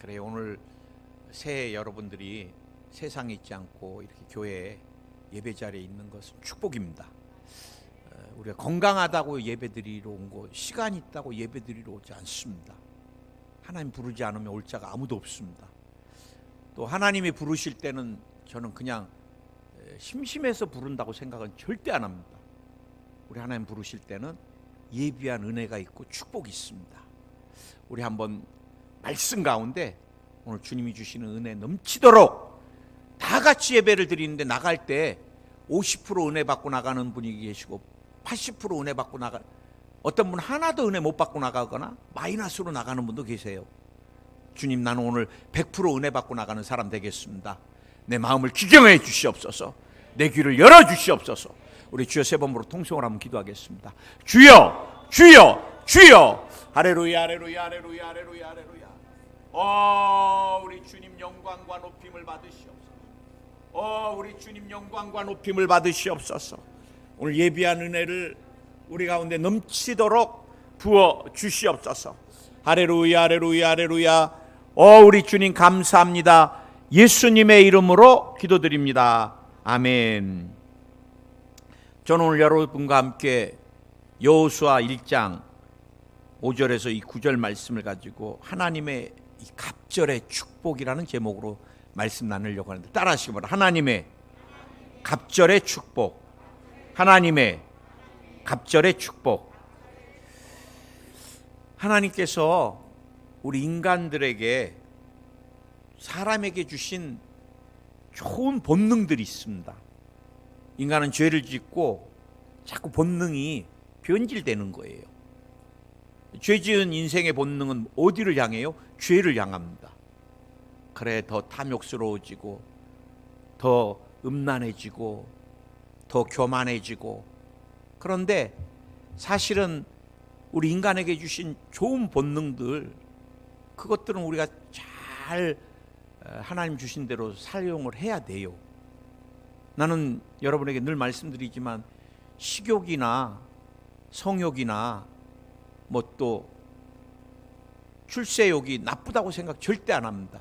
그래, 오늘 새해 여러분들이 세상에 있지 않고 이렇게 교회에 예배 자리에 있는 것은 축복입니다. 우리가 건강하다고 예배드리러 온 거, 시간이 있다고 예배드리러 오지 않습니다. 하나님 부르지 않으면 올 자가 아무도 없습니다. 또 하나님이 부르실 때는 저는 그냥 심심해서 부른다고 생각은 절대 안 합니다. 우리 하나님 부르실 때는 예비한 은혜가 있고 축복이 있습니다. 우리 한번 말씀 가운데 오늘 주님이 주시는 은혜 넘치도록 다 같이 예배를 드리는데, 나갈 때 50% 은혜 받고 나가는 분이 계시고 80% 은혜 받고 어떤 분 하나도 은혜 못 받고 나가거나 마이너스로 나가는 분도 계세요. 주님, 나는 오늘 100% 은혜 받고 나가는 사람 되겠습니다. 내 마음을 기경해 주시옵소서. 내 귀를 열어 주시옵소서. 우리 주여 세 번으로 통성을 한번 기도하겠습니다. 주여, 주여, 주여. 할렐루야, 할렐루야, 할렐루야, 할렐루야, 할렐루야. 우리 주님 영광과 높임을 받으시옵소서. 우리 주님 영광과 높임을 받으시옵소서. 오늘 예비한 은혜를 우리 가운데 넘치도록 부어 주시옵소서. 할렐루야, 할렐루야, 할렐루야. 우리 주님 감사합니다. 예수님의 이름으로 기도드립니다. 아멘. 저는 오늘 여러분과 함께 여호수아 1장 5절에서 이 9절 말씀을 가지고 하나님의 이 갑절의 축복이라는 제목으로 말씀 나누려고 하는데, 따라하시기 바랍니다. 하나님의 갑절의 축복. 하나님의 갑절의 축복. 하나님께서 우리 인간들에게, 사람에게 주신 좋은 본능들이 있습니다. 인간은 죄를 짓고 자꾸 본능이 변질되는 거예요. 죄 지은 인생의 본능은 어디를 향해요? 죄를 향합니다. 그래, 더 탐욕스러워지고, 더 음란해지고, 더 교만해지고. 그런데 사실은 우리 인간에게 주신 좋은 본능들, 그것들은 우리가 잘 하나님 주신 대로 사용을 해야 돼요. 나는 여러분에게 늘 말씀드리지만 식욕이나 성욕이나 뭐 또 출세욕이 나쁘다고 생각 절대 안 합니다.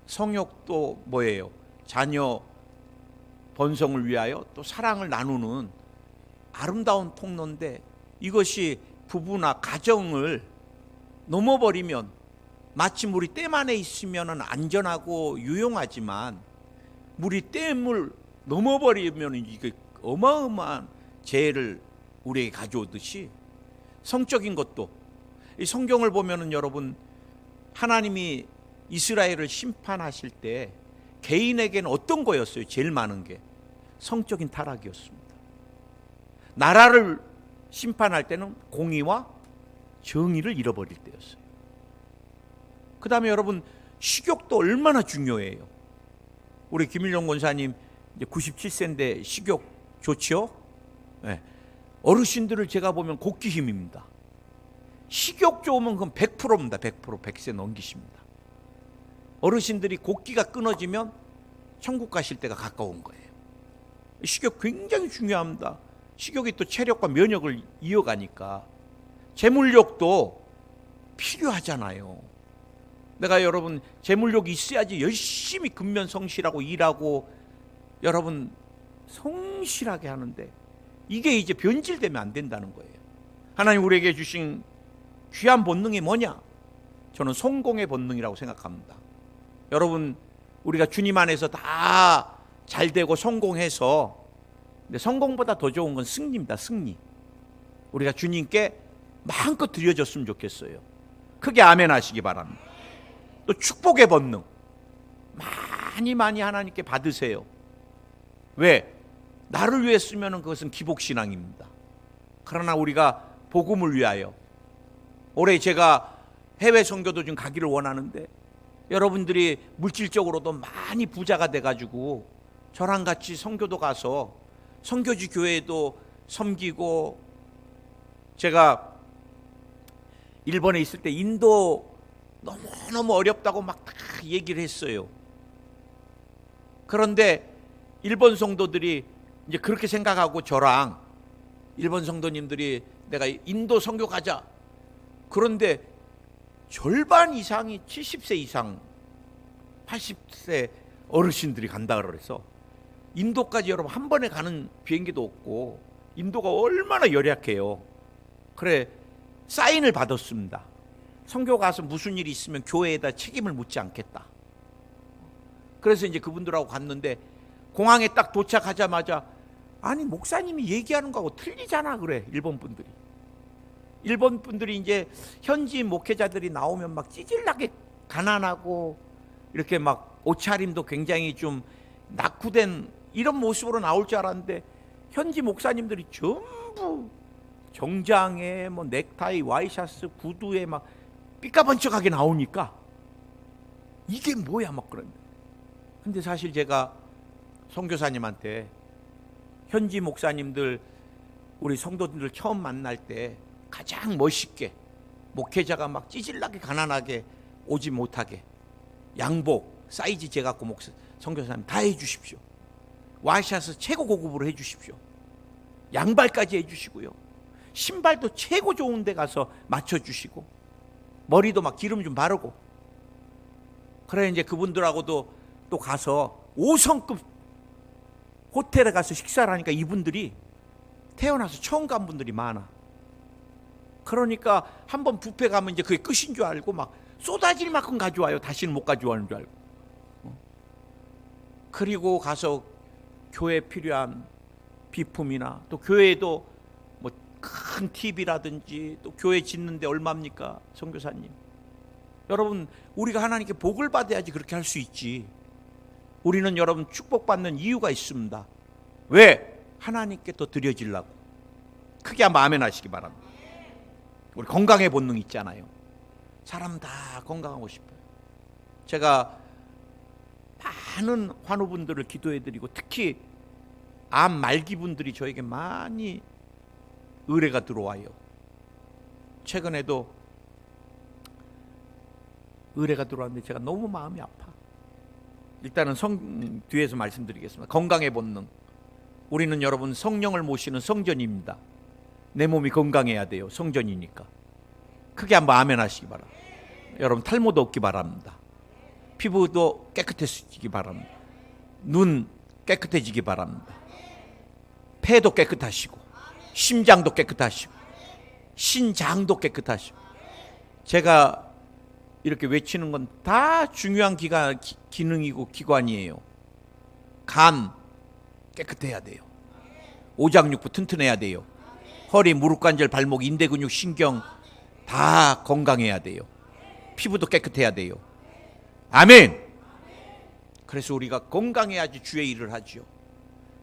성욕도 뭐예요? 자녀 번성을 위하여 또 사랑을 나누는 아름다운 통로인데, 이것이 부부나 가정을 넘어버리면, 마치 물이 댐 안에 있으면 안전하고 유용하지만 물이 댐을 넘어버리면 이게 어마어마한 재해를 우리에게 가져오듯이, 성적인 것도, 이 성경을 보면은 여러분, 하나님이 이스라엘을 심판하실 때 개인에게는 어떤 거였어요? 제일 많은 게 성적인 타락이었습니다. 나라를 심판할 때는 공의와 정의를 잃어버릴 때였어요. 그 다음에 여러분, 식욕도 얼마나 중요해요. 우리 김일용 권사님 이제 97세인데 식욕 좋지요? 네. 어르신들을 제가 보면 곡기 힘입니다. 식욕 좋으면 그건 100%입니다. 100%, 100세 넘기십니다. 어르신들이 곡기가 끊어지면 천국 가실 때가 가까운 거예요. 식욕 굉장히 중요합니다. 식욕이 또 체력과 면역을 이어가니까. 재물욕도 필요하잖아요. 내가 여러분, 재물욕이 있어야지 열심히 근면성실하고 일하고 여러분 성실하게 하는데, 이게 이제 변질되면 안 된다는 거예요. 하나님 우리에게 주신 귀한 본능이 뭐냐? 저는 성공의 본능이라고 생각합니다. 여러분, 우리가 주님 안에서 다 잘되고 성공해서, 근데 성공보다 더 좋은 건 승리입니다. 승리. 우리가 주님께 마음껏 드려졌으면 좋겠어요. 크게 아멘 하시기 바랍니다. 또 축복의 본능, 많이 하나님께 받으세요. 왜? 나를 위해 쓰면 그것은 기복신앙입니다. 그러나 우리가 복음을 위하여, 올해 제가 해외 선교도 좀 가기를 원하는데, 여러분들이 물질적으로도 많이 부자가 돼가지고 저랑 같이 선교도 가서 선교지 교회도 섬기고, 제가 일본에 있을 때 인도 너무너무 어렵다고 막 다 얘기를 했어요. 그런데 일본 성도들이 이제 그렇게 생각하고, 저랑 일본 성도님들이 내가 인도 선교 가자. 그런데 절반 이상이 70세 이상 80세 어르신들이 간다 그래서 인도까지 여러분 한 번에 가는 비행기도 없고 인도가 얼마나 열악해요. 그래 사인을 받았습니다. 선교 가서 무슨 일이 있으면 교회에다 책임을 묻지 않겠다. 그래서 이제 그분들하고 갔는데 공항에 딱 도착하자마자 아니 목사님이 얘기하는 거하고 틀리잖아 그래. 일본 분들이 이제 현지 목회자들이 나오면 막 찌질나게 가난하고 이렇게 막 옷차림도 굉장히 좀 낙후된 이런 모습으로 나올 줄 알았는데 현지 목사님들이 전부 정장에 뭐 넥타이, 와이셔츠, 구두에 막 삐까번쩍하게 나오니까 이게 뭐야 막 그런데. 근데 사실 제가 선교사님한테 현지 목사님들 우리 성도들 처음 만날 때 가장 멋있게 목회자가 막 찌질나게 가난하게 오지 못하게 양복 사이즈 재갖고 선교사님 다 해주십시오. 와이셔츠 최고 고급으로 해주십시오. 양발까지 해주시고요. 신발도 최고 좋은 데 가서 맞춰주시고 머리도 막 기름 좀 바르고. 그래 이제 그분들하고도 또 가서 5성급 호텔에 가서 식사를 하니까 이분들이 태어나서 처음 간 분들이 많아. 그러니까 한번 뷔페 가면 이제 그게 끝인 줄 알고 막 쏟아질 만큼 가져와요. 다시는 못 가져오는 줄 알고. 그리고 가서 교회에 필요한 비품이나 또 교회에도 뭐 큰 TV라든지 또 교회 짓는데 얼마입니까? 선교사님. 여러분 우리가 하나님께 복을 받아야지 그렇게 할 수 있지. 우리는 여러분 축복받는 이유가 있습니다. 왜? 하나님께 더 드려지려고. 크게 한번 아멘 하시기 바랍니다. 우리 건강의 본능 있잖아요. 사람 다 건강하고 싶어요. 제가 많은 환우분들을 기도해드리고 특히 암 말기분들이 저에게 많이 의뢰가 들어와요. 최근에도 의뢰가 들어왔는데 제가 너무 마음이 아파. 일단은 뒤에서 말씀드리겠습니다. 건강의 본능. 우리는 여러분 성령을 모시는 성전입니다. 내 몸이 건강해야 돼요. 성전이니까. 크게 한번 아멘 하시기 바랍니다. 여러분 탈모도 없기 바랍니다. 피부도 깨끗해지기 바랍니다. 눈 깨끗해지기 바랍니다. 폐도 깨끗하시고 심장도 깨끗하시고 신장도 깨끗하시고. 제가 이렇게 외치는 건 다 중요한 기능이고 기관이에요. 간 깨끗해야 돼요. 오장육부 튼튼해야 돼요. 허리, 무릎관절, 발목, 인대근육, 신경 다 건강해야 돼요. 피부도 깨끗해야 돼요. 아멘. 그래서 우리가 건강해야지 주의 일을 하죠.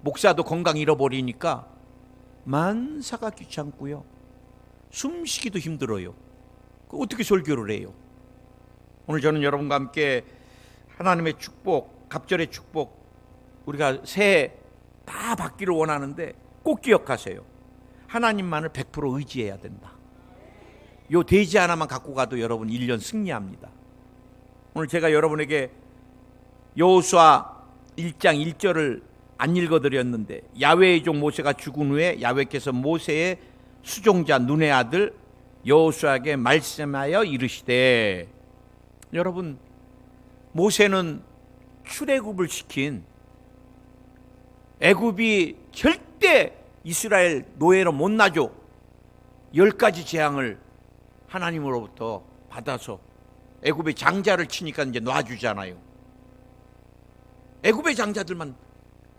목사도 건강 잃어버리니까 만사가 귀찮고요. 숨쉬기도 힘들어요. 어떻게 설교를 해요? 오늘 저는 여러분과 함께 하나님의 축복, 갑절의 축복 우리가 새해 다 받기를 원하는데 꼭 기억하세요. 하나님만을 100% 의지해야 된다. 요 돼지 하나만 갖고 가도 여러분 1년 승리합니다. 오늘 제가 여러분에게 여호수아 1장 1절을 안 읽어드렸는데 야훼의 종 모세가 죽은 후에 야훼께서 모세의 수종자 눈의 아들 여호수아에게 말씀하여 이르시되. 여러분 모세는 출애굽을 시킨 애굽이 절대 이스라엘 노예로 못 놔줘 10가지 재앙을 하나님으로부터 받아서 애굽의 장자를 치니까 이제 놔주잖아요. 애굽의 장자들만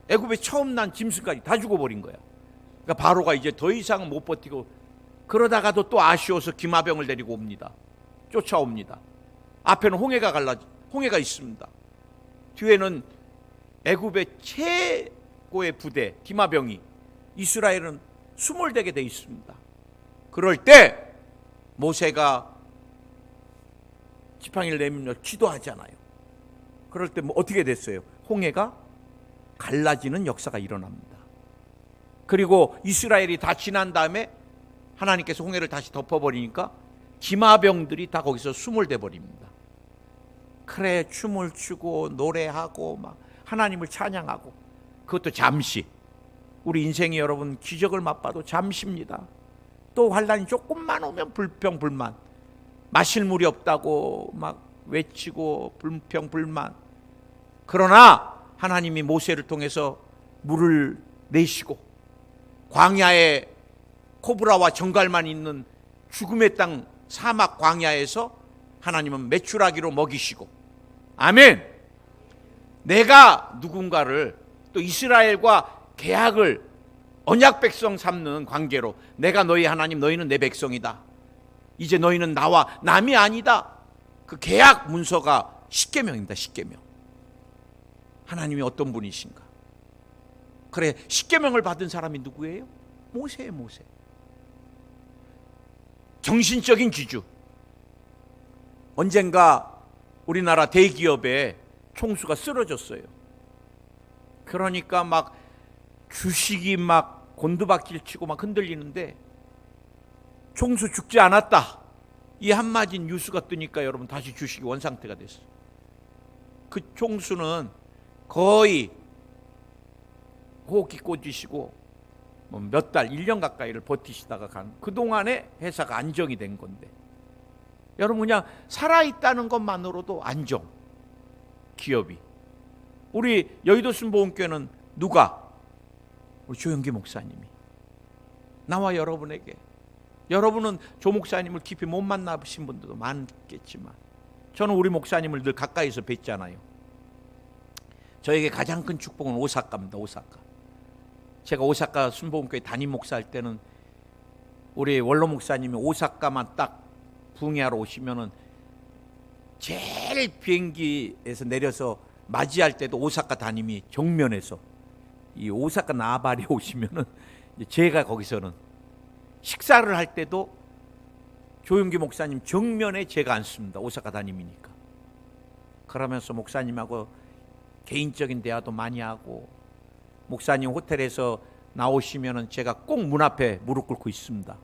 애굽에 처음 난 짐승까지 다 죽어버린 거야. 그러니까 바로가 이제 더 이상은 못 버티고 그러다가도 또 아쉬워서 기마병을 데리고 옵니다. 쫓아옵니다. 앞에는 홍해가 있습니다. 뒤에는 애굽의 최고의 부대 기마병이 이스라엘은 수몰되게 돼 있습니다. 그럴 때 모세가 지팡이를 내밀며 기도하잖아요. 그럴 때 뭐 어떻게 됐어요? 홍해가 갈라지는 역사가 일어납니다. 그리고 이스라엘이 다 지난 다음에 하나님께서 홍해를 다시 덮어버리니까 기마병들이 다 거기서 수몰돼 버립니다. 그래 춤을 추고 노래하고 막 하나님을 찬양하고. 그것도 잠시. 우리 인생이 여러분 기적을 맛봐도 잠시입니다. 또 환란이 조금만 오면 불평불만. 마실 물이 없다고 막 외치고 불평불만. 그러나 하나님이 모세를 통해서 물을 내시고 광야에 코브라와 정갈만 있는 죽음의 땅 사막 광야에서 하나님은 메추라기로 먹이시고, 아멘. 내가 누군가를 또 이스라엘과 계약을 언약 백성 삼는 관계로, 내가 너희 하나님, 너희는 내 백성이다, 이제 너희는 나와 남이 아니다, 그 계약 문서가 십계명입니다. 십계명. 하나님이 어떤 분이신가? 그래, 십계명을 받은 사람이 누구예요? 모세예요. 모세. 정신적인 지주. 언젠가 우리나라 대기업에 총수가 쓰러졌어요. 그러니까 막 주식이 막 곤두박질 치고 막 흔들리는데, 총수 죽지 않았다, 이 한마디 뉴스가 뜨니까 여러분 다시 주식이 원상태가 됐어요. 그 총수는 거의 호흡기 꽂으시고 몇 달, 1년 가까이를 버티시다가 그동안에 회사가 안정이 된 건데, 여러분 그냥 살아있다는 것만으로도 안정. 기업이. 우리 여의도 순복음교회는 누가? 우리 조영기 목사님이 나와 여러분에게, 여러분은 조 목사님을 깊이 못 만나보신 분들도 많겠지만 저는 우리 목사님을 늘 가까이서 뵀잖아요. 저에게 가장 큰 축복은 오사카입니다. 오사카. 제가 오사카 순복음교회 담임 목사할 때는 우리 원로 목사님이 오사카만 딱 부흥회하러 오시면은 제일 비행기에서 내려서 맞이할 때도 오사카 담임이 정면에서, 이 오사카 나발이 오시면은 제가 거기서는 식사를 할 때도 조용기 목사님 정면에 제가 앉습니다. 오사카 담임이니까. 그러면서 목사님하고 개인적인 대화도 많이 하고, 목사님 호텔에서 나오시면은 제가 꼭 문 앞에 무릎 꿇고 있습니다.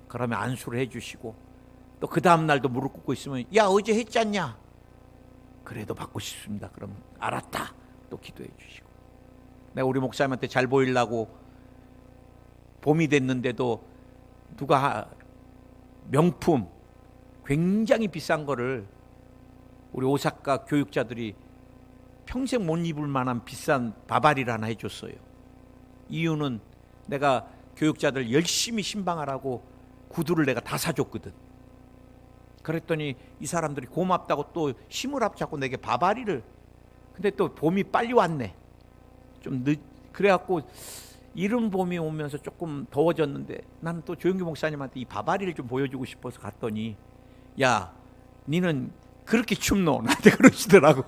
그러면 안수를 해주시고, 또 그 다음 날도 무릎 꿇고 있으면 야 어제 했지 않냐? 그래도 받고 싶습니다. 그럼 알았다, 또 기도해 주시고. 내가 우리 목사님한테 잘 보이려고 봄이 됐는데도 누가 명품 굉장히 비싼 거를 우리 오사카 교육자들이 평생 못 입을 만한 비싼 바바리를 하나 해줬어요. 이유는 내가 교육자들 열심히 신방하라고 구두를 내가 다 사줬거든. 그랬더니 이 사람들이 고맙다고 또 힘을 합쳐서 내게 바바리를. 근데 또 봄이 빨리 왔네. 좀 그래갖고 이른 봄이 오면서 조금 더워졌는데, 나는 또 조영기 목사님한테 이 바바리를 좀 보여주고 싶어서 갔더니, 야 니는 그렇게 춥노? 나한테 그러시더라고.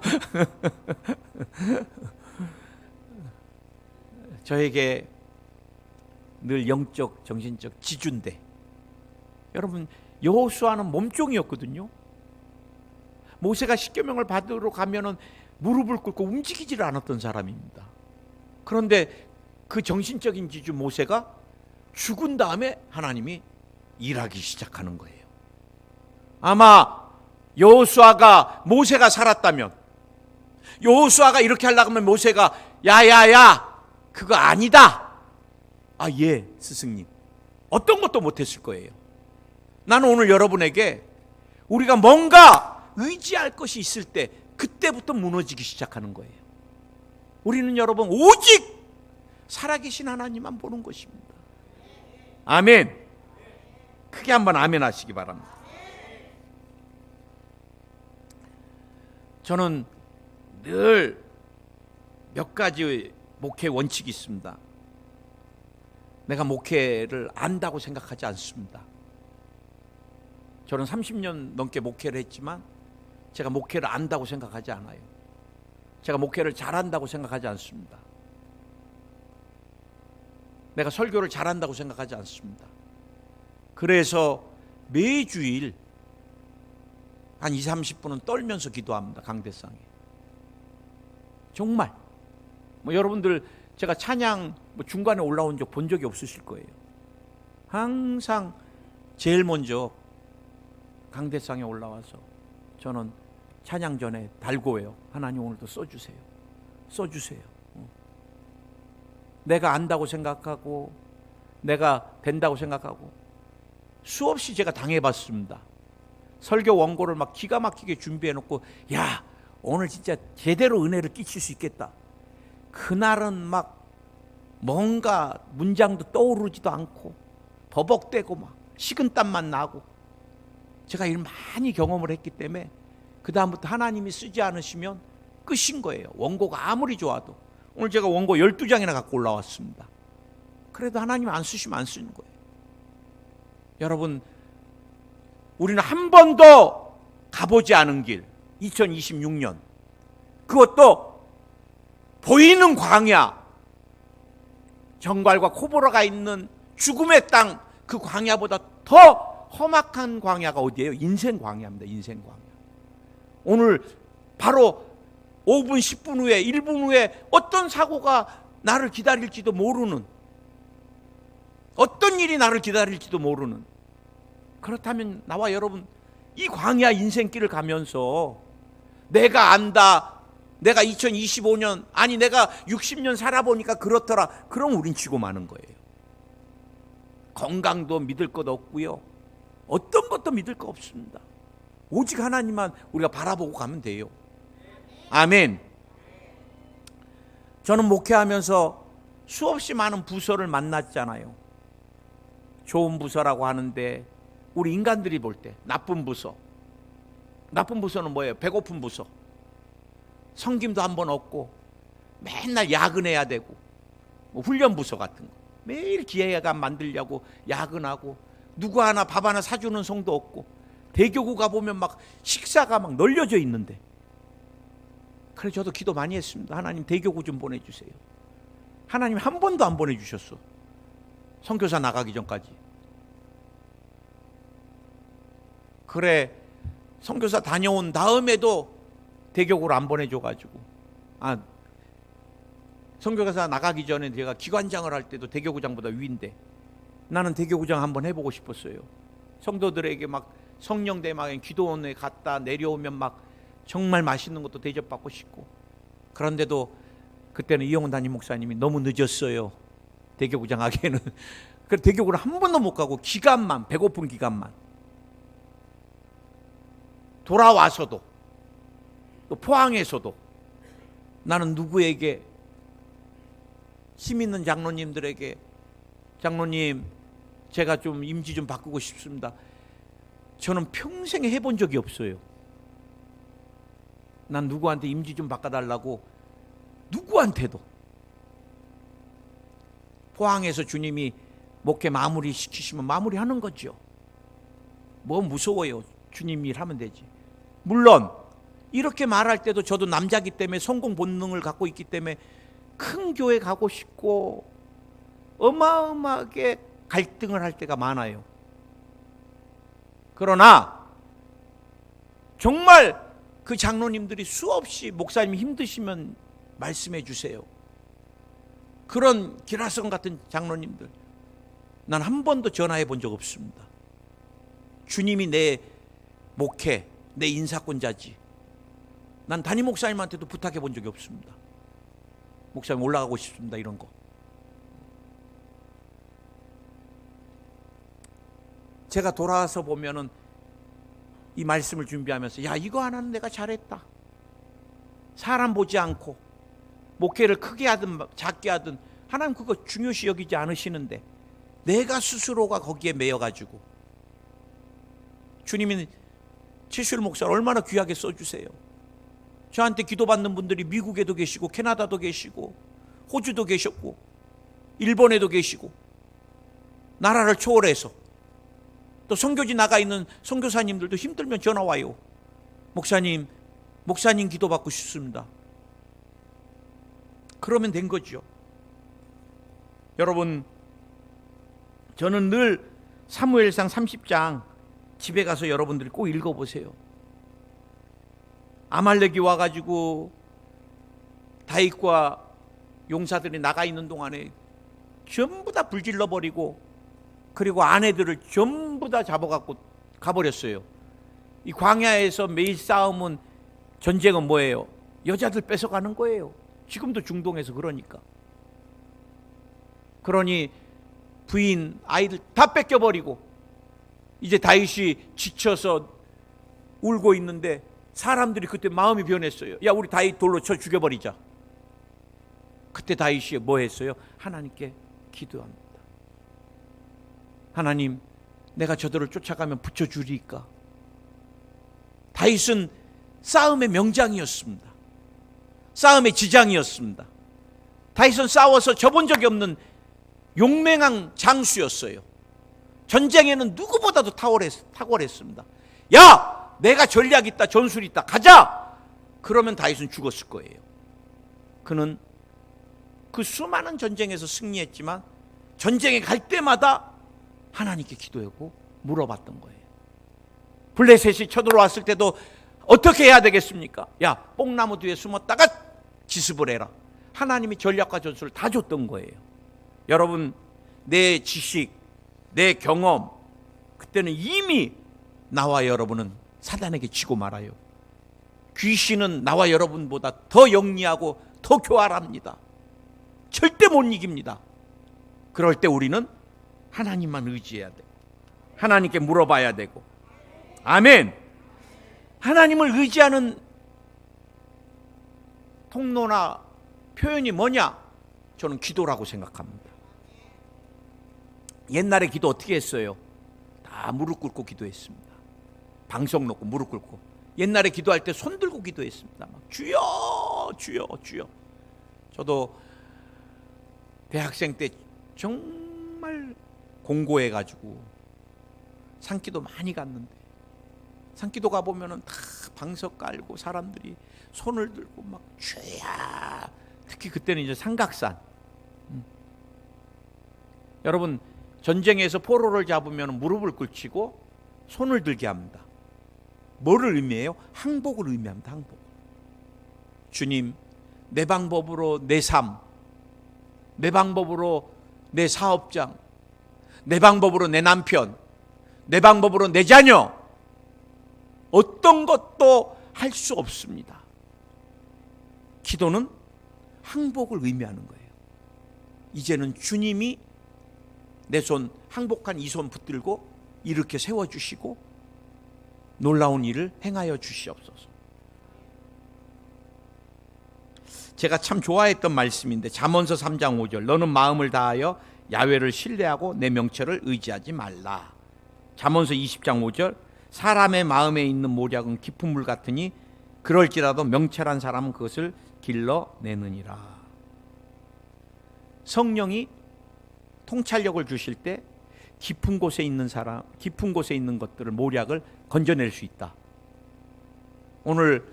저에게 늘 영적 정신적 지주인데, 여러분 여호수아는 몸종이었거든요. 모세가 십계명을 받으러 가면은 무릎을 꿇고 움직이지를 않았던 사람입니다. 그런데 그 정신적인 지주 모세가 죽은 다음에 하나님이 일하기 시작하는 거예요. 아마 여호수아가, 모세가 살았다면, 여호수아가 이렇게 하려고 하면 모세가 야야야 그거 아니다, 아 예 스승님, 어떤 것도 못했을 거예요. 나는 오늘 여러분에게 우리가 뭔가 의지할 것이 있을 때 그때부터 무너지기 시작하는 거예요. 우리는 여러분 오직 살아계신 하나님만 보는 것입니다. 아멘. 크게 한번 아멘 하시기 바랍니다. 저는 늘 몇 가지 목회 원칙이 있습니다. 내가 목회를 안다고 생각하지 않습니다. 저는 30년 넘게 목회를 했지만 제가 목회를 안다고 생각하지 않아요. 제가 목회를 잘한다고 생각하지 않습니다. 내가 설교를 잘한다고 생각하지 않습니다. 그래서 매주일 한 20-30분은 떨면서 기도합니다. 강대상에. 정말 여러분들 제가 찬양 중간에 올라온 적 본 적이 없으실 거예요. 항상 제일 먼저 강대상에 올라와서 저는 찬양 전에 달고요. 하나님 오늘도 써주세요. 써주세요. 내가 안다고 생각하고 내가 된다고 생각하고 수없이 제가 당해봤습니다. 설교 원고를 막 기가 막히게 준비해 놓고, 야, 오늘 진짜 제대로 은혜를 끼칠 수 있겠다. 그날은 막 뭔가 문장도 떠오르지도 않고 버벅대고 막 식은땀만 나고, 제가 이런 많이 경험을 했기 때문에 그 다음부터 하나님이 쓰지 않으시면 끝인 거예요. 원고가 아무리 좋아도. 오늘 제가 원고 12장이나 갖고 올라왔습니다. 그래도 하나님 안 쓰시면 안 쓰는 거예요. 여러분, 우리는 한 번도 가보지 않은 길, 2026년, 그것도 보이는 광야, 정갈과 코보라가 있는 죽음의 땅, 그 광야보다 더 험악한 광야가 어디예요? 인생 광야입니다. 인생 광야. 오늘 바로 5분, 10분 후에, 1분 후에 어떤 사고가 나를 기다릴지도 모르는, 어떤 일이 나를 기다릴지도 모르는, 그렇다면 나와 여러분 이 광야 인생길을 가면서 내가 안다, 내가 2025년, 아니 내가 60년 살아보니까 그렇더라, 그럼 우린 지고 마는 거예요. 건강도 믿을 것 없고요, 어떤 것도 믿을 거 없습니다. 오직 하나님만 우리가 바라보고 가면 돼요. 아멘. 저는 목회하면서 수없이 많은 부서를 만났잖아요. 좋은 부서라고 하는데 우리 인간들이 볼 때 나쁜 부서, 나쁜 부서는 뭐예요? 배고픈 부서, 성김도 한번 없고 맨날 야근해야 되고, 뭐 훈련 부서 같은 거 매일 기획안 만들려고 야근하고, 누구 하나 밥 하나 사주는 성도 없고, 대교구 가보면 막 식사가 막 널려져 있는데, 그래 저도 기도 많이 했습니다. 하나님 대교구 좀 보내주세요. 하나님 한 번도 안 보내주셨어. 선교사 나가기 전까지. 그래 선교사 다녀온 다음에도 대교구를 안 보내줘가지고, 선교사 나가기 전에 제가 기관장을 할 때도 대교구장보다 위인데 나는 대교구장 한번 해보고 싶었어요. 성도들에게 막 성령대망에 기도원에 갔다 내려오면 막 정말 맛있는 것도 대접받고 싶고, 그런데도 그때는 이영훈 담임 목사님이 너무 늦었어요, 대교구장 하기에는. 그래서 대교구를 한 번도 못 가고 기간만, 배고픈 기간만, 돌아와서도 또 포항에서도 나는 누구에게, 힘 있는 장로님들에게, 장로님 제가 좀 임지 좀 바꾸고 싶습니다. 저는 평생에 해본 적이 없어요. 난 누구한테 임지 좀 바꿔달라고 누구한테도. 포항에서 주님이 목회 마무리 시키시면 마무리하는 거죠. 뭐 무서워요. 주님 일 하면 되지. 물론 이렇게 말할 때도 저도 남자기 때문에 성공 본능을 갖고 있기 때문에 큰 교회 가고 싶고 어마어마하게 갈등을 할 때가 많아요. 그러나 정말 그 장로님들이 수없이 목사님이 힘드시면 말씀해 주세요. 그런 기라성 같은 장로님들 난 한 번도 전화해 본 적 없습니다. 주님이 내 목회, 내 인사권자지. 난 담임 목사님한테도 부탁해 본 적이 없습니다. 목사님 올라가고 싶습니다, 이런 거. 제가 돌아와서 보면은 이 말씀을 준비하면서, 야, 이거 하나는 내가 잘했다. 사람 보지 않고 목회를 크게 하든 작게 하든 하나님 그거 중요시 여기지 않으시는데 내가 스스로가 거기에 매여가지고, 주님이 최수일 목사를 얼마나 귀하게 써주세요. 저한테 기도받는 분들이 미국에도 계시고 캐나다도 계시고 호주도 계셨고 일본에도 계시고, 나라를 초월해서 또 선교지 나가 있는 선교사님들도 힘들면 전화 와요. 목사님 기도받고 싶습니다. 그러면 된 거죠. 여러분, 저는 늘 사무엘상 30장 집에 가서 여러분들이 꼭 읽어보세요. 아말렉이 와가지고 다윗과 용사들이 나가 있는 동안에 전부 다 불질러버리고, 그리고 아내들을 전부 다 잡아갖고 가버렸어요. 이 광야에서 매일 싸움은, 전쟁은 뭐예요? 여자들 뺏어가는 거예요. 지금도 중동에서 그러니까. 그러니 부인, 아이들 다 뺏겨버리고 이제 다윗이 지쳐서 울고 있는데 사람들이 그때 마음이 변했어요. 야, 우리 다윗 돌로 쳐 죽여버리자. 그때 다윗이 뭐 했어요? 하나님께 기도합니다. 하나님, 내가 저들을 쫓아가면 붙여주리까? 다윗은 싸움의 명장이었습니다. 싸움의 지장이었습니다. 다윗은 싸워서 져본 적이 없는 용맹한 장수였어요. 전쟁에는 누구보다도 탁월했습니다. 야, 내가 전략 있다, 전술 있다, 가자! 그러면 다윗은 죽었을 거예요. 그는 그 수많은 전쟁에서 승리했지만 전쟁에 갈 때마다 하나님께 기도하고 물어봤던 거예요. 블레셋이 쳐들어왔을 때도 어떻게 해야 되겠습니까? 야, 뽕나무 뒤에 숨었다가 기습을 해라. 하나님이 전략과 전술을 다 줬던 거예요. 여러분, 내 지식, 내 경험, 그때는 이미 나와 여러분은 사단에게 지고 말아요. 귀신은 나와 여러분보다 더 영리하고 더 교활합니다. 절대 못 이깁니다. 그럴 때 우리는 하나님만 의지해야 되고 하나님께 물어봐야 되고, 아멘. 하나님을 의지하는 통로나 표현이 뭐냐? 저는 기도라고 생각합니다. 옛날에 기도 어떻게 했어요? 다 무릎 꿇고 기도했습니다. 방석 놓고 무릎 꿇고. 옛날에 기도할 때 손 들고 기도했습니다. 막 주여 주여 주여. 저도 대학생 때 정말 공고해가지고 산기도 많이 갔는데, 산기도 가보면은 다 방석 깔고 사람들이 손을 들고 막 주야. 특히 그때는 이제 삼각산. 여러분, 전쟁에서 포로를 잡으면 무릎을 꿇치고 손을 들게 합니다. 뭐를 의미해요? 항복을 의미합니다. 항복. 주님, 내 방법으로 내 삶, 내 방법으로 내 사업장, 내 방법으로 내 남편, 내 방법으로 내 자녀, 어떤 것도 할 수 없습니다. 기도는 항복을 의미하는 거예요. 이제는 주님이 내 손, 항복한 이 손 붙들고 이렇게 세워주시고 놀라운 일을 행하여 주시옵소서. 제가 참 좋아했던 말씀인데, 잠언서 3장 5절, 너는 마음을 다하여 야훼를 신뢰하고 내 명철을 의지하지 말라. 잠언서 20장 5절, 사람의 마음에 있는 모략은 깊은 물 같으니 그럴지라도 명철한 사람은 그것을 길러내느니라. 성령이 통찰력을 주실 때 깊은 곳에 있는 사람, 깊은 곳에 있는 것들을, 모략을 건져낼 수 있다. 오늘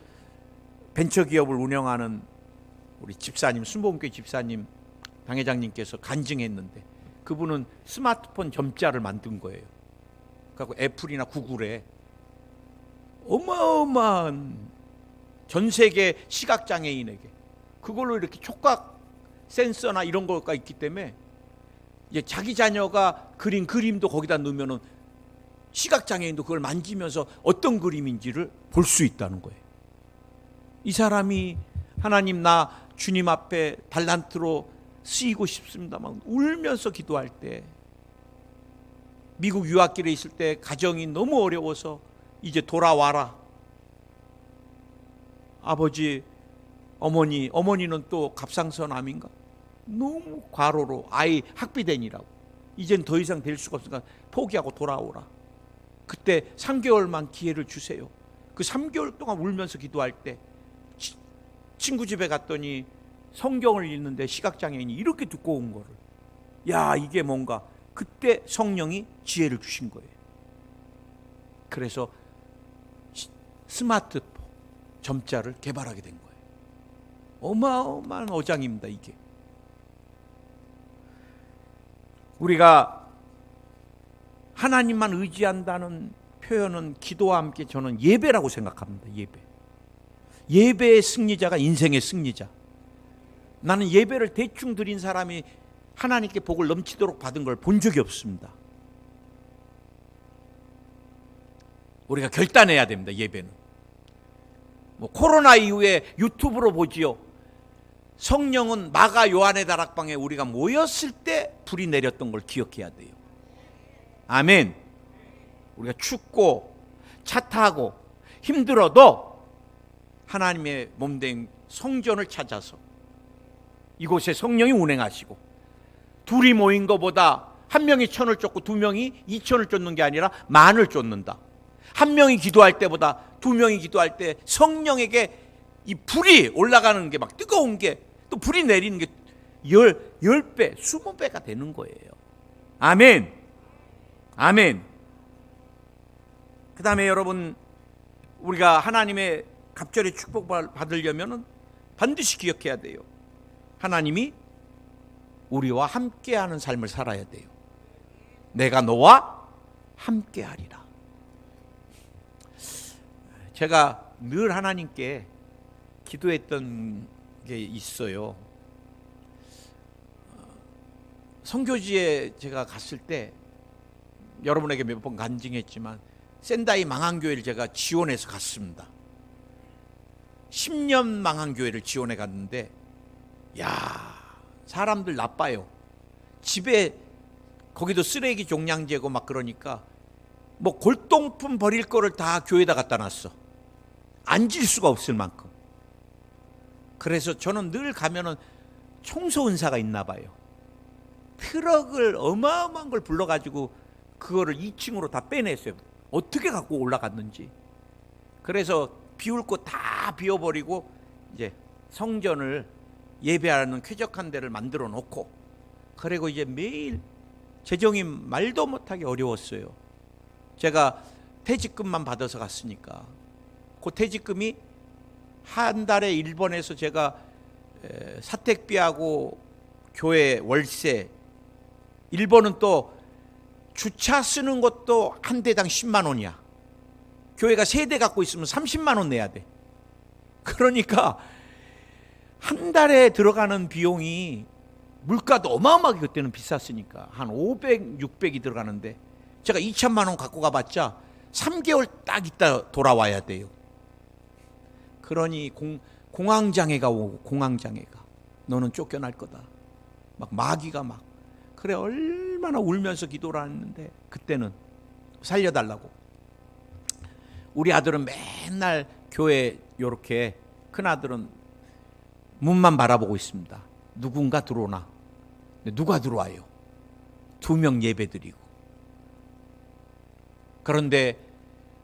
벤처기업을 운영하는 우리 집사님, 순복음교회 집사님, 당회장님께서 간증했는데, 그분은 스마트폰 점자를 만든 거예요. 그래서 애플이나 구글에 어마어마한 전 세계 시각장애인에게 그걸로 이렇게 촉각 센서나 이런 거가 있기 때문에 이제 자기 자녀가 그린 그림도 거기다 넣으면은 시각장애인도 그걸 만지면서 어떤 그림인지를 볼 수 있다는 거예요. 이 사람이 하나님, 나 주님 앞에 달란트로 쓰이고 싶습니다 막 울면서 기도할 때, 미국 유학길에 있을 때 가정이 너무 어려워서 이제 돌아와라. 아버지, 어머니는 또 갑상선암인가? 너무 과로로 아이 학비 대니라고. 이젠 더 이상 될 수가 없으니까 포기하고 돌아오라. 그때 3개월만 기회를 주세요. 그 3개월 동안 울면서 기도할 때 친구 집에 갔더니 성경을 읽는데 시각장애인이 이렇게 두꺼운 거를, 야, 이게 뭔가. 그때 성령이 지혜를 주신 거예요. 그래서 스마트폰 점자를 개발하게 된 거예요. 어마어마한 어장입니다, 이게. 우리가 하나님만 의지한다는 표현은 기도와 함께 저는 예배라고 생각합니다. 예배의 승리자가 인생의 승리자. 나는 예배를 대충 드린 사람이 하나님께 복을 넘치도록 받은 걸 본 적이 없습니다. 우리가 결단해야 됩니다. 예배는 코로나 이후에 유튜브로 보지요. 성령은 마가 요한의 다락방에 우리가 모였을 때 불이 내렸던 걸 기억해야 돼요. 아멘. 우리가 춥고 차 타고 힘들어도 하나님의 몸된 성전을 찾아서 이곳에 성령이 운행하시고, 둘이 모인 것보다 한 명이 1000을 쫓고 두 명이 2000을 쫓는 게 아니라 10,000을 쫓는다. 한 명이 기도할 때보다 두 명이 기도할 때 성령에게 이 불이 올라가는 게 막 뜨거운 게, 또 불이 내리는 게 10배, 20배가 되는 거예요. 아멘. 아멘. 그 다음에 여러분, 우리가 하나님의 갑절의 축복을 받으려면 반드시 기억해야 돼요. 하나님이 우리와 함께하는 삶을 살아야 돼요. 내가 너와 함께하리라. 제가 늘 하나님께 기도했던 게 있어요. 선교지에 제가 갔을 때 여러분에게 몇 번 간증했지만 센다이 망한교회를 제가 지원해서 갔습니다. 10년 망한교회를 지원해 갔는데, 야, 사람들 나빠요. 집에 거기도 쓰레기 종량제고 막 그러니까 뭐 골동품 버릴 거를 다 교회에다 갖다 놨어. 앉을 수가 없을 만큼. 그래서 저는 늘 가면은 청소 은사가 있나 봐요. 트럭을 어마어마한 걸 불러가지고 그거를 2층으로 다 빼냈어요. 어떻게 갖고 올라갔는지. 그래서 비울 거 다 비워버리고 이제 성전을 예배하는 쾌적한 데를 만들어 놓고, 그리고 이제 매일 재정이 말도 못하게 어려웠어요. 제가 퇴직금만 받아서 갔으니까 그 퇴직금이 한 달에 일본에서 제가 사택비하고 교회 월세, 일본은 또 주차 쓰는 것도 한 대당 10만 원이야. 교회가 3대 갖고 있으면 30만 원 내야 돼. 그러니까 한 달에 들어가는 비용이, 물가도 어마어마하게 그때는 비쌌으니까 한 500, 600이 들어가는데 제가 2천만 원 갖고 가봤자 3개월 딱 있다 돌아와야 돼요. 그러니 공황장애가 오고, 공황장애가 너는 쫓겨날 거다. 막 마귀가 막, 그래 얼마나 울면서 기도를 하는데 그때는 살려달라고. 우리 아들은 맨날 교회 요렇게, 큰 아들은 문만 바라보고 있습니다. 누군가 들어오나. 누가 들어와요? 2명 예배드리고. 그런데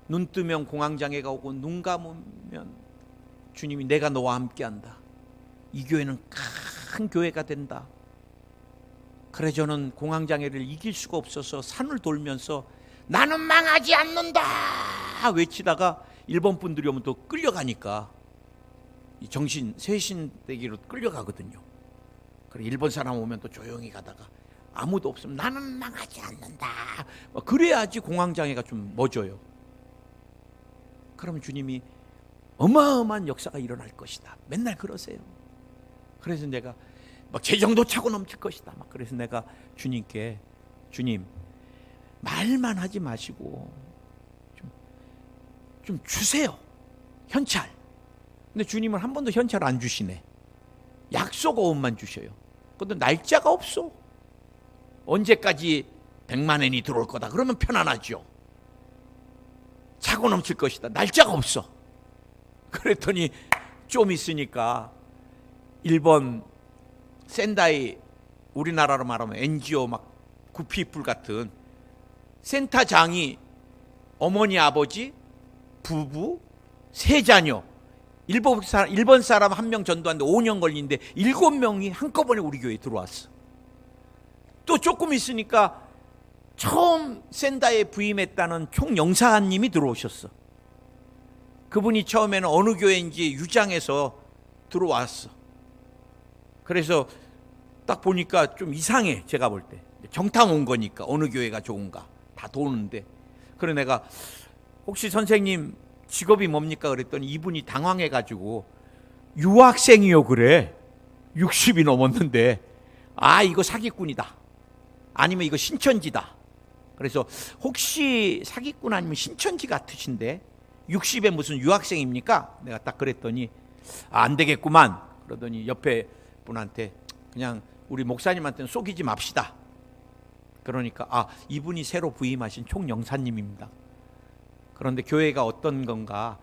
눈 뜨면 공황장애가 오고 눈 감으면 주님이 내가 너와 함께한다. 이 교회는 큰 교회가 된다. 그래 저는 공황장애를 이길 수가 없어서 산을 돌면서 나는 망하지 않는다 외치다가 일본 분들이 오면 또 끌려가니까 정신 쇄신되기로 끌려가거든요. 그래 일본 사람 오면 또 조용히 가다가 아무도 없으면 나는 망하지 않는다. 그래야지 공황장애가 좀 멎어요. 그러면 주님이 어마어마한 역사가 일어날 것이다. 맨날 그러세요. 그래서 내가 막 재정도 차고 넘칠 것이다. 막 그래서 내가 주님께, 주님 말만 하지 마시고 좀 주세요. 현찰. 근데 주님은 한 번도 현찰 안 주시네. 약속 어음만 주셔요. 근데 날짜가 없어. 언제까지 100만 원이 들어올 거다. 그러면 편안하죠. 차고 넘칠 것이다. 날짜가 없어. 그랬더니 좀 있으니까 일본 센다이, 우리나라로 말하면 NGO 막 구피풀 같은 센터장이 어머니, 아버지, 부부, 3자녀, 일본 사람 1명 전도하는데 5년 걸리는데 7명이 한꺼번에 우리 교회에 들어왔어. 또 조금 있으니까 처음 센다에 부임했다는 총영사님이 들어오셨어. 그분이 처음에는 어느 교회인지 유장해서 들어왔어. 그래서 딱 보니까 좀 이상해. 제가 볼 때 정탐 온 거니까 어느 교회가 좋은가 다 도는데, 그래 내가 혹시 선생님 직업이 뭡니까 그랬더니 이분이 당황해가지고 유학생이요 그래. 60이 넘었는데 아 이거 사기꾼이다, 아니면 이거 신천지다. 그래서 혹시 사기꾼 아니면 신천지 같으신데 60에 무슨 유학생입니까? 내가 딱 그랬더니 아, 안 되겠구만. 그러더니 옆에 분한테 그냥 우리 목사님한테는 속이지 맙시다. 그러니까 아 이분이 새로 부임하신 총영사님입니다. 그런데 교회가 어떤 건가,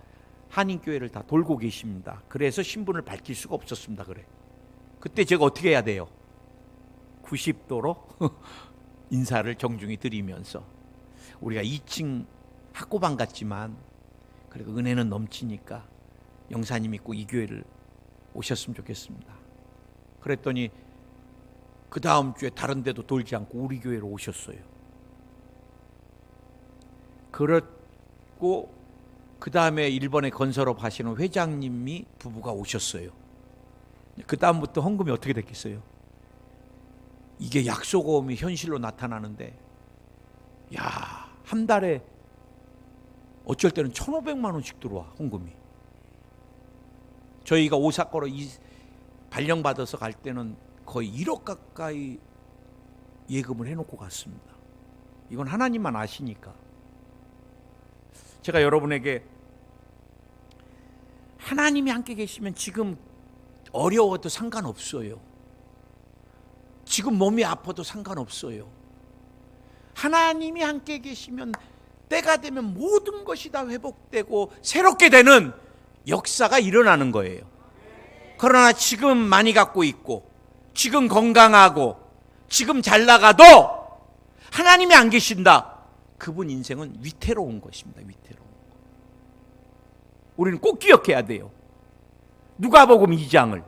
한인교회를 다 돌고 계십니다. 그래서 신분을 밝힐 수가 없었습니다. 그때 제가 어떻게 해야 돼요? 90도로 인사를 정중히 드리면서, 우리가 2층 학고방 같지만 그리고 은혜는 넘치니까 영사님이 꼭 이 교회를 오셨으면 좋겠습니다. 그랬더니 그 다음 주에 다른 데도 돌지 않고 우리 교회로 오셨어요. 그렇고 그 다음에 일본에 건설업 하시는 회장님이 부부가 오셨어요. 그 다음부터 헌금이 어떻게 됐겠어요? 이게 약소금이 현실로 나타나는데, 야, 한 달에 어쩔 때는 1,500만 원씩 들어와, 헌금이. 저희가 오사카로 발령받아서 갈 때는 거의 1억 가까이 예금을 해놓고 갔습니다. 이건 하나님만 아시니까. 제가 여러분에게, 하나님이 함께 계시면 지금 어려워도 상관없어요. 지금 몸이 아파도 상관없어요. 하나님이 함께 계시면 때가 되면 모든 것이 다 회복되고 새롭게 되는 역사가 일어나는 거예요. 그러나 지금 많이 갖고 있고 지금 건강하고 지금 잘 나가도 하나님이 안 계신다, 그분 인생은 위태로운 것입니다. 위태로운 것. 우리는 꼭 기억해야 돼요. 누가복음 2장을.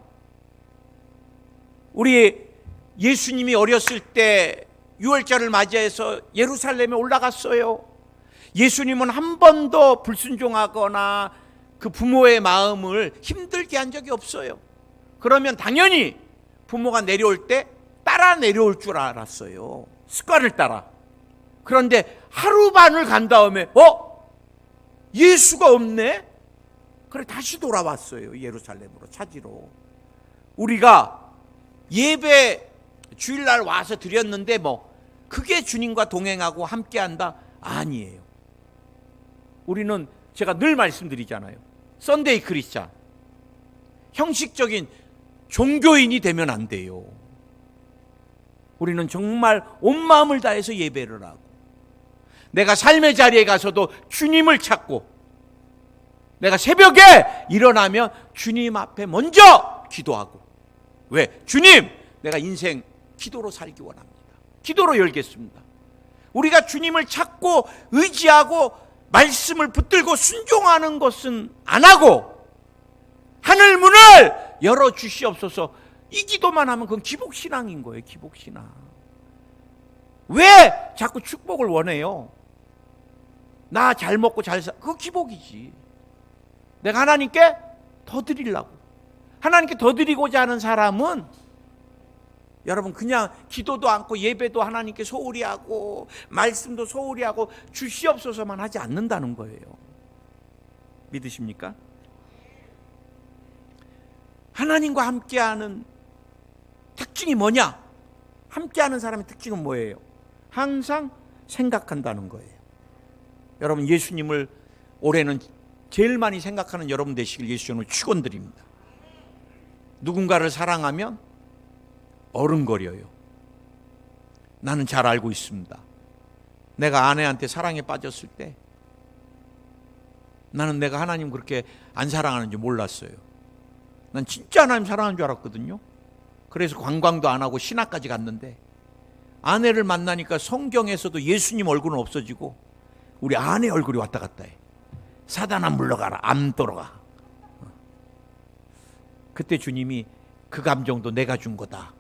우리 예수님이 어렸을 때 유월절을 맞이해서 예루살렘에 올라갔어요. 예수님은 한 번도 불순종하거나 그 부모의 마음을 힘들게 한 적이 없어요. 그러면 당연히 부모가 내려올 때 따라 내려올 줄 알았어요. 습관을 따라. 그런데 하루 반을 간 다음에 예수가 없네? 그래 다시 돌아왔어요. 예루살렘으로 찾으러. 우리가 예배 주일날 와서 드렸는데 그게 주님과 동행하고 함께한다? 아니에요. 우리는 제가 늘 말씀드리잖아요. 썬데이 크리스찬. 형식적인 종교인이 되면 안 돼요. 우리는 정말 온 마음을 다해서 예배를 하고, 내가 삶의 자리에 가서도 주님을 찾고, 내가 새벽에 일어나면 주님 앞에 먼저 기도하고. 왜? 주님, 내가 인생 기도로 살기 원합니다. 기도로 열겠습니다. 우리가 주님을 찾고 의지하고 말씀을 붙들고 순종하는 것은 안 하고, 하늘 문을 열어주시옵소서, 이 기도만 하면 그건 기복신앙인 거예요. 기복신앙. 왜 자꾸 축복을 원해요? 나 잘 먹고 잘 그거 기복이지. 내가 하나님께 더 드리려고, 하나님께 더 드리고자 하는 사람은, 여러분, 그냥 기도도 않고 예배도 하나님께 소홀히 하고 말씀도 소홀히 하고 주시옵소서만 하지 않는다는 거예요. 믿으십니까? 하나님과 함께하는 특징이 뭐냐? 함께하는 사람의 특징은 뭐예요? 항상 생각한다는 거예요. 여러분, 예수님을 올해는 제일 많이 생각하는 여러분 되시길 예수님을 축원드립니다. 누군가를 사랑하면 어른거려요. 나는 잘 알고 있습니다. 내가 아내한테 사랑에 빠졌을 때 나는 내가 하나님 그렇게 안 사랑하는지 몰랐어요. 난 진짜 하나님 사랑하는 줄 알았거든요. 그래서 관광도 안 하고 신학까지 갔는데, 아내를 만나니까 성경에서도 예수님 얼굴은 없어지고 우리 아내 얼굴이 왔다 갔다 해. 사단아 물러가라, 암 돌아가. 그때 주님이 그 감정도 내가 준 거다.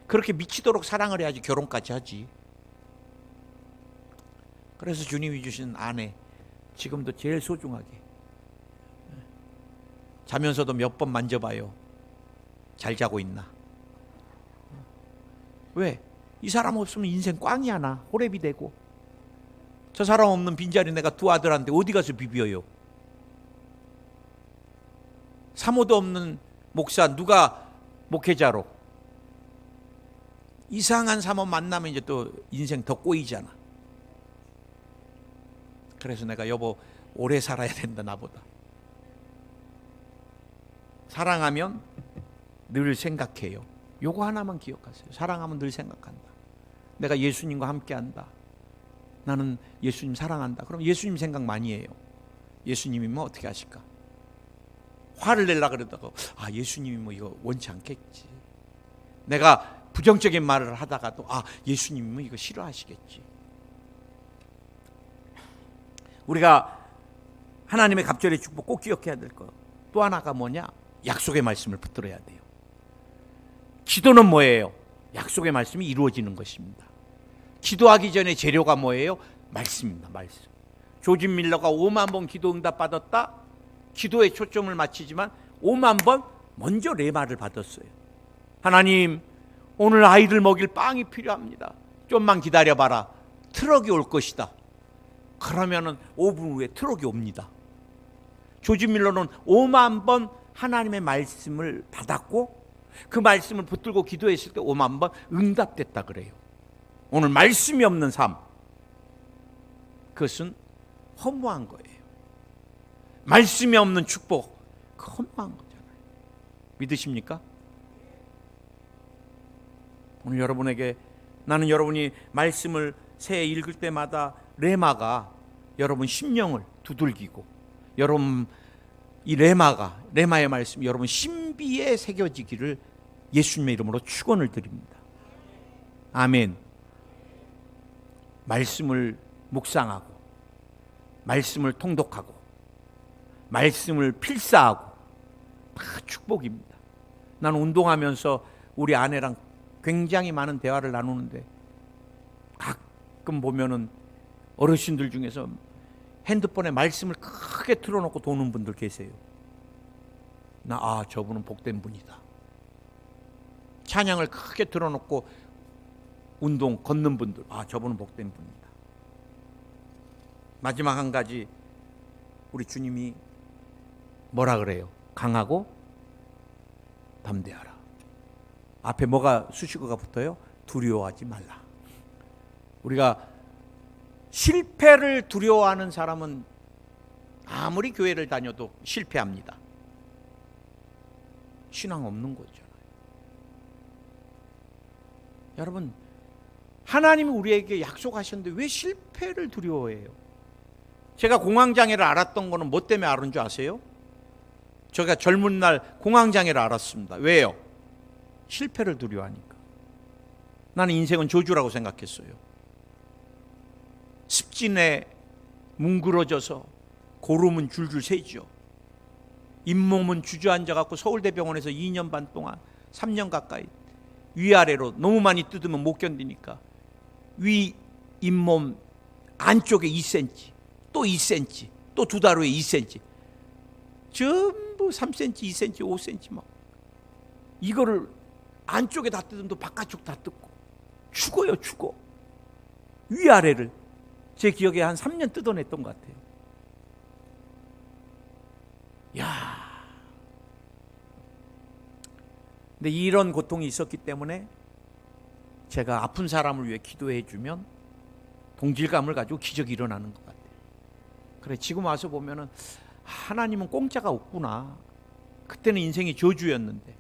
그렇게 미치도록 사랑을 해야지 결혼까지 하지. 그래서 주님이 주신 아내, 지금도 제일 소중하게. 자면서도 몇 번 만져봐요. 잘 자고 있나? 왜? 이 사람 없으면 인생 꽝이야. 나 호랩이 되고. 저 사람 없는 빈자리 내가 두 아들한테 어디 가서 비벼요? 사모도 없는 목사 누가 목회자로? 이상한 사모 만나면 이제 또 인생 더 꼬이잖아. 그래서 내가 여보 오래 살아야 된다, 나보다. 사랑하면 늘 생각해요. 요거 하나만 기억하세요. 사랑하면 늘 생각한다. 내가 예수님과 함께한다. 나는 예수님 사랑한다. 그럼 예수님 생각 많이 해요. 예수님이면 어떻게 하실까? 화를 내려 그러다가 예수님이 뭐 이거 원치 않겠지. 내가 부정적인 말을 하다가도 예수님은 이거 싫어하시겠지. 우리가 하나님의 갑절의 축복 꼭 기억해야 될 거. 또 하나가 뭐냐? 약속의 말씀을 붙들어야 돼요. 기도는 뭐예요? 약속의 말씀이 이루어지는 것입니다. 기도하기 전에 재료가 뭐예요? 말씀입니다. 말씀. 조지 밀러가 5만 번 기도 응답 받았다. 기도에 초점을 맞추지만 5만 번 먼저 레마를 받았어요. 하나님, 오늘 아이들 먹일 빵이 필요합니다. 좀만 기다려봐라. 트럭이 올 것이다. 그러면은 5분 후에 트럭이 옵니다. 조지 밀러는 5만 번 하나님의 말씀을 받았고 그 말씀을 붙들고 기도했을 때 5만 번 응답됐다 그래요. 오늘 말씀이 없는 삶, 그것은 허무한 거예요. 말씀이 없는 축복, 그 허무한 거잖아요. 믿으십니까? 오늘 여러분에게, 나는 여러분이 말씀을 새해 읽을 때마다 레마가 여러분 심령을 두들기고, 여러분 이 레마의 말씀이 여러분 신비에 새겨지기를 예수님의 이름으로 축원을 드립니다. 아멘. 말씀을 묵상하고, 말씀을 통독하고, 말씀을 필사하고, 다 축복입니다. 나는 운동하면서 우리 아내랑 굉장히 많은 대화를 나누는데, 가끔 보면은 어르신들 중에서 핸드폰에 말씀을 크게 틀어놓고 도는 분들 계세요. 저분은 복된 분이다. 찬양을 크게 틀어놓고 걷는 분들, 저분은 복된 분이다. 마지막 한 가지, 우리 주님이 뭐라 그래요? 강하고 담대하라. 앞에 뭐가 수식어가 붙어요? 두려워하지 말라. 우리가 실패를 두려워하는 사람은 아무리 교회를 다녀도 실패합니다. 신앙 없는 거잖아요. 여러분, 하나님이 우리에게 약속하셨는데 왜 실패를 두려워해요? 제가 공황장애를 알았던 거는 뭐 때문에 알은 줄 아세요? 제가 젊은 날 공황장애를 알았습니다. 왜요? 실패를 두려워하니까. 나는 인생은 저주라고 생각했어요. 습진에 뭉그러져서 고름은 줄줄 새죠. 잇몸은 주저앉아갖고 서울대병원에서 2년 반 동안 3년 가까이 위아래로 너무 많이 뜯으면 못 견디니까 위 잇몸 안쪽에 2cm, 또 2cm, 또 두 달 후에 2cm, 전부 3cm, 2cm, 5cm 막 이거를 안쪽에 다 뜯으면 또 바깥쪽 다 뜯고 죽어요. 죽어. 위아래를 제 기억에 한 3년 뜯어냈던 것 같아요. 근데 이런 고통이 있었기 때문에 제가 아픈 사람을 위해 기도해 주면 동질감을 가지고 기적이 일어나는 것 같아요. 그래, 지금 와서 보면은 하나님은 공짜가 없구나. 그때는 인생이 저주였는데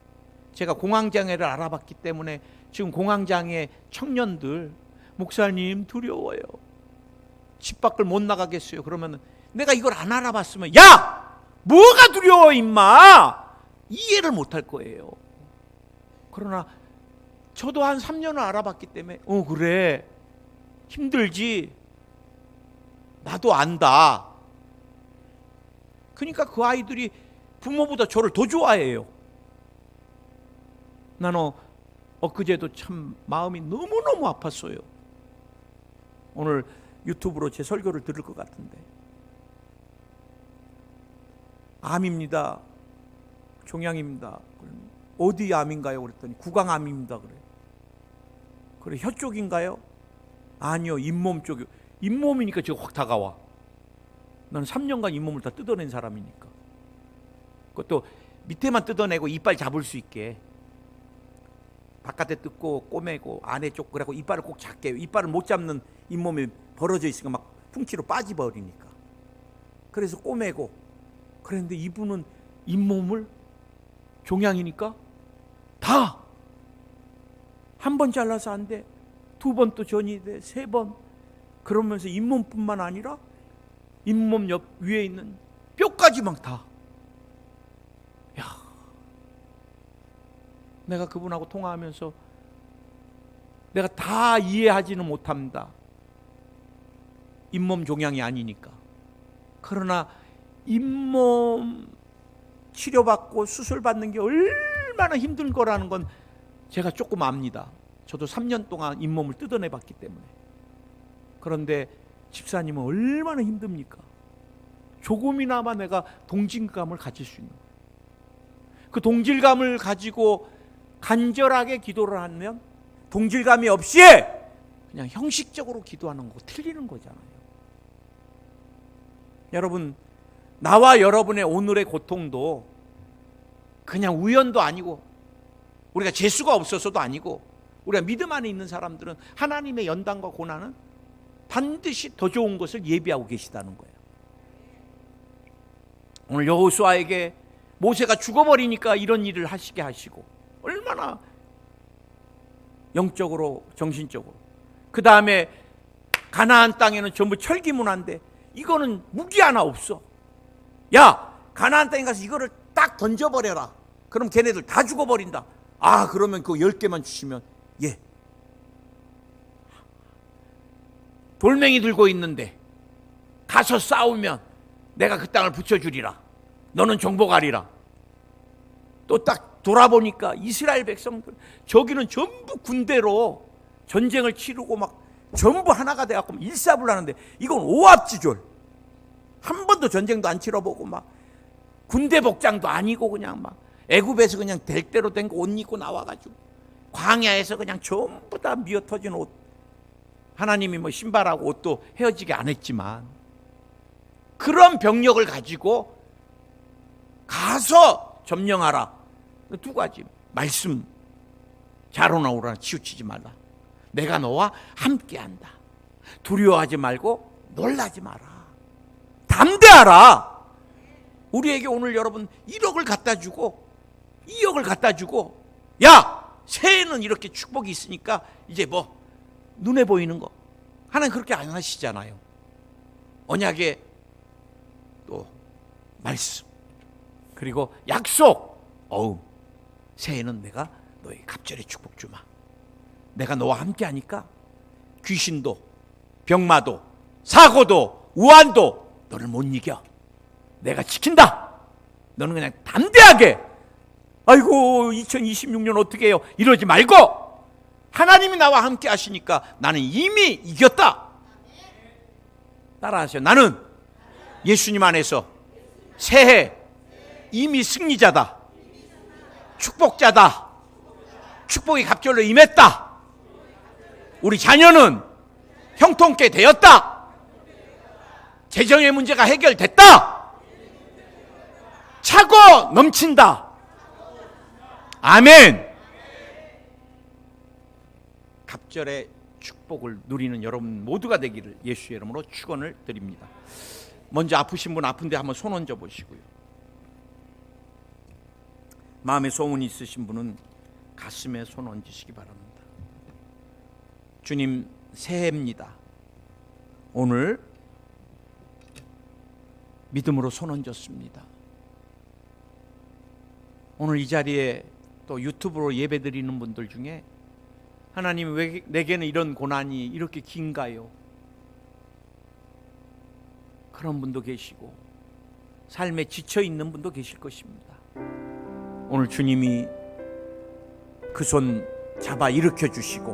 제가 공황장애를 알아봤기 때문에 지금 공황장애 청년들, 목사님 두려워요. 집 밖을 못 나가겠어요. 그러면 내가 이걸 안 알아봤으면 뭐가 두려워 임마, 이해를 못할 거예요. 그러나 저도 한 3년을 알아봤기 때문에 그래, 힘들지, 나도 안다. 그러니까 그 아이들이 부모보다 저를 더 좋아해요. 나는 엊그제도 참 마음이 너무너무 아팠어요. 오늘 유튜브로 제 설교를 들을 것 같은데, 암입니다, 종양입니다. 어디 암인가요? 그랬더니 구강암입니다. 그래, 혀 쪽인가요? 아니요, 잇몸 쪽이요. 잇몸이니까 지금 확 다가와. 나는 3년간 잇몸을 다 뜯어낸 사람이니까. 그것도 밑에만 뜯어내고 이빨 잡을 수 있게 바깥에 뜯고 꼬매고 안에 쪽, 그래갖고 이빨을 꼭 잡게 해요. 이빨을 못 잡는 잇몸이 벌어져 있으니까 막 풍치로 빠져버리니까. 그래서 꼬매고. 그랬는데 이분은 잇몸을, 종양이니까 다 한 번 잘라서 안 돼, 두 번 또 전이 돼, 세 번. 그러면서 잇몸뿐만 아니라 잇몸 옆 위에 있는 뼈까지 막 다. 야, 내가 그분하고 통화하면서 내가 다 이해하지는 못합니다. 잇몸 종양이 아니니까. 그러나 잇몸 치료받고 수술받는 게 얼마나 힘든 거라는 건 제가 조금 압니다. 저도 3년 동안 잇몸을 뜯어내봤기 때문에. 그런데 집사님은 얼마나 힘듭니까? 조금이나마 내가 동질감을 가질 수 있는 거예요. 그 동질감을 가지고 간절하게 기도를 하면 동질감이 없이 그냥 형식적으로 기도하는 거 틀리는 거잖아요. 여러분, 나와 여러분의 오늘의 고통도 그냥 우연도 아니고 우리가 재수가 없어서도 아니고 우리가 믿음 안에 있는 사람들은 하나님의 연단과 고난은 반드시 더 좋은 것을 예비하고 계시다는 거예요. 오늘 여호수아에게 모세가 죽어버리니까 이런 일을 하시게 하시고 얼마나 영적으로 정신적으로 그 다음에 가나안 땅에는 전부 철기문화인데 이거는 무기 하나 없어. 야, 가나안 땅에 가서 이거를 딱 던져버려라. 그럼 걔네들 다 죽어버린다. 아, 그러면 그 10개만 주시면 예. 돌멩이 들고 있는데 가서 싸우면 내가 그 땅을 붙여주리라. 너는 정복하리라. 또 딱 돌아보니까 이스라엘 백성들 저기는 전부 군대로 전쟁을 치르고 막 전부 하나가 돼갖고 일사불란한데 이건 오합지졸. 한 번도 전쟁도 안 치러보고 막 군대 복장도 아니고 그냥 막 애굽에서 그냥 될 대로 된 거 옷 입고 나와가지고 광야에서 그냥 전부 다 미어터진 옷. 하나님이 뭐 신발하고 옷도 헤어지게 안 했지만 그런 병력을 가지고 가서 점령하라. 두 가지 말씀. 잘 오나오라. 치우치지 말라. 내가 너와 함께한다. 두려워하지 말고 놀라지 마라. 담대하라. 우리에게 오늘 여러분 1억을 갖다 주고 2억을 갖다 주고 야, 새해는 이렇게 축복이 있으니까 이제 뭐 눈에 보이는 거 하나님 그렇게 안 하시잖아요. 언약의 또 말씀 그리고 약속. 새해는 내가 너의 갑절의 축복 주마. 내가 너와 함께 하니까 귀신도 병마도 사고도 우환도 너를 못 이겨. 내가 지킨다. 너는 그냥 담대하게 아이고 2026년 어떻게 해요 이러지 말고 하나님이 나와 함께 하시니까 나는 이미 이겼다. 따라하세요. 나는 예수님 안에서 새해 이미 승리자다. 축복자다. 축복이 갑절로 임했다. 우리 자녀는 형통케 되었다. 재정의 문제가 해결됐다. 차고 넘친다. 아멘. 갑절의 축복을 누리는 여러분 모두가 되기를 예수의 이름으로 축원을 드립니다. 먼저 아프신 분 아픈데 한번 손 얹어 보시고요. 마음에 소원이 있으신 분은 가슴에 손 얹으시기 바랍니다. 주님, 새해입니다. 오늘 믿음으로 손 얹었습니다. 오늘 이 자리에 또 유튜브로 예배드리는 분들 중에 하나님 왜 내게는 이런 고난이 이렇게 긴가요? 그런 분도 계시고 삶에 지쳐있는 분도 계실 것입니다. 오늘 주님이 그 손 잡아 일으켜 주시고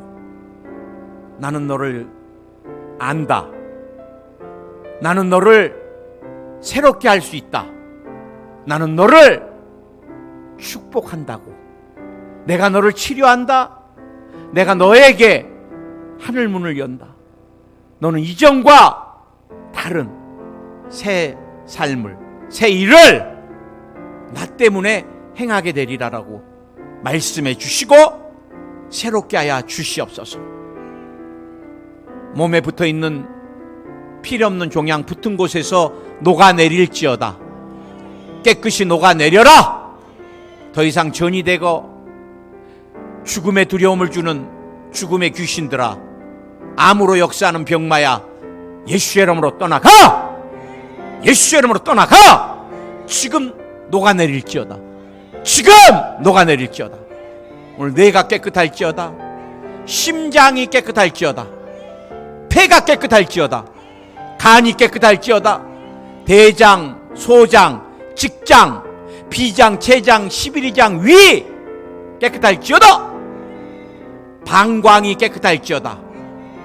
나는 너를 안다. 나는 너를 새롭게 할 수 있다. 나는 너를 축복한다고. 내가 너를 치료한다. 내가 너에게 하늘문을 연다. 너는 이전과 다른 새 삶을, 새 일을 나 때문에 행하게 되리라라고 말씀해 주시고 새롭게 하여 주시옵소서. 몸에 붙어있는 필요없는 종양 붙은 곳에서 녹아내릴지어다. 깨끗이 녹아내려라. 더 이상 전이 되고 죽음의 두려움을 주는 죽음의 귀신들아, 암으로 역사하는 병마야 예수의 이름으로 떠나가! 예수의 이름으로 떠나가! 지금 녹아내릴지어다. 지금 녹아내릴지어다. 오늘 뇌가 깨끗할지어다. 심장이 깨끗할지어다. 폐가 깨끗할지어다. 간이 깨끗할지어다. 대장, 소장, 직장, 비장, 제장, 11위장, 위 깨끗할지어다. 방광이 깨끗할지어다.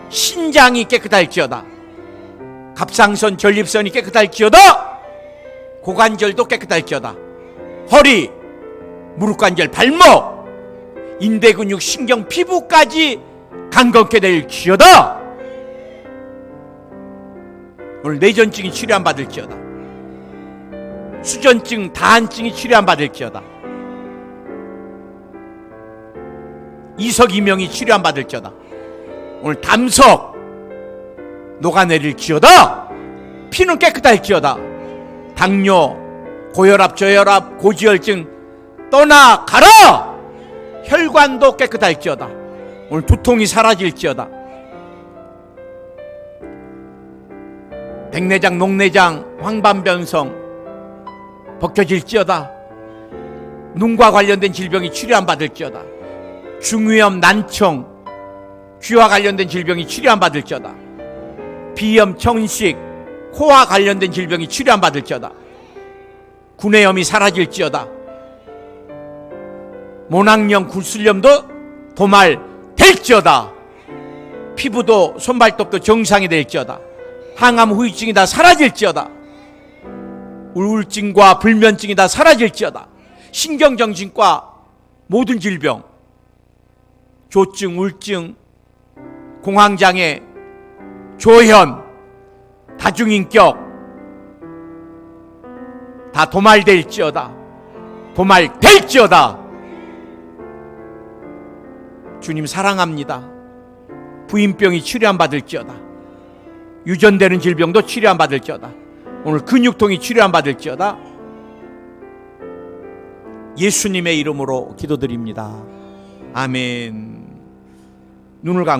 신장이 깨끗할지어다. 갑상선, 전립선이 깨끗할지어다. 고관절도 깨끗할지어다. 허리, 무릎관절, 발목, 인대근육, 신경, 피부까지 강건케 될지어다. 오늘 뇌전증이 치료 안 받을지어다. 수전증, 다한증이 치료 안 받을지어다. 이석이명이 치료 안 받을지어다. 오늘 담석 녹아내릴지어다. 피는 깨끗할지어다. 당뇨, 고혈압, 저혈압, 고지혈증 떠나가라. 혈관도 깨끗할지어다. 오늘 두통이 사라질지어다. 백내장, 녹내장, 황반변성 벗겨질지어다. 눈과 관련된 질병이 치료 안 받을지어다. 중이염, 난청, 귀와 관련된 질병이 치료 안 받을지어다. 비염, 천식, 코와 관련된 질병이 치료 안 받을지어다. 구내염이 사라질지어다. 모낭염, 굴술염도 도말될지어다. 피부도 손발톱도 정상이 될지어다. 항암 후유증이 다 사라질지어다. 우울증과 불면증이 다 사라질지어다. 신경정신과 모든 질병, 조증, 우울증, 공황장애, 조현, 다중인격 다 도말될지어다. 도말될지어다. 주님 사랑합니다. 부인병이 치료 안 받을지어다. 유전되는 질병도 치료 안 받을지어다. 오늘 근육통이 치료 안 받을지어다. 예수님의 이름으로 기도드립니다. 아멘. 눈을 감고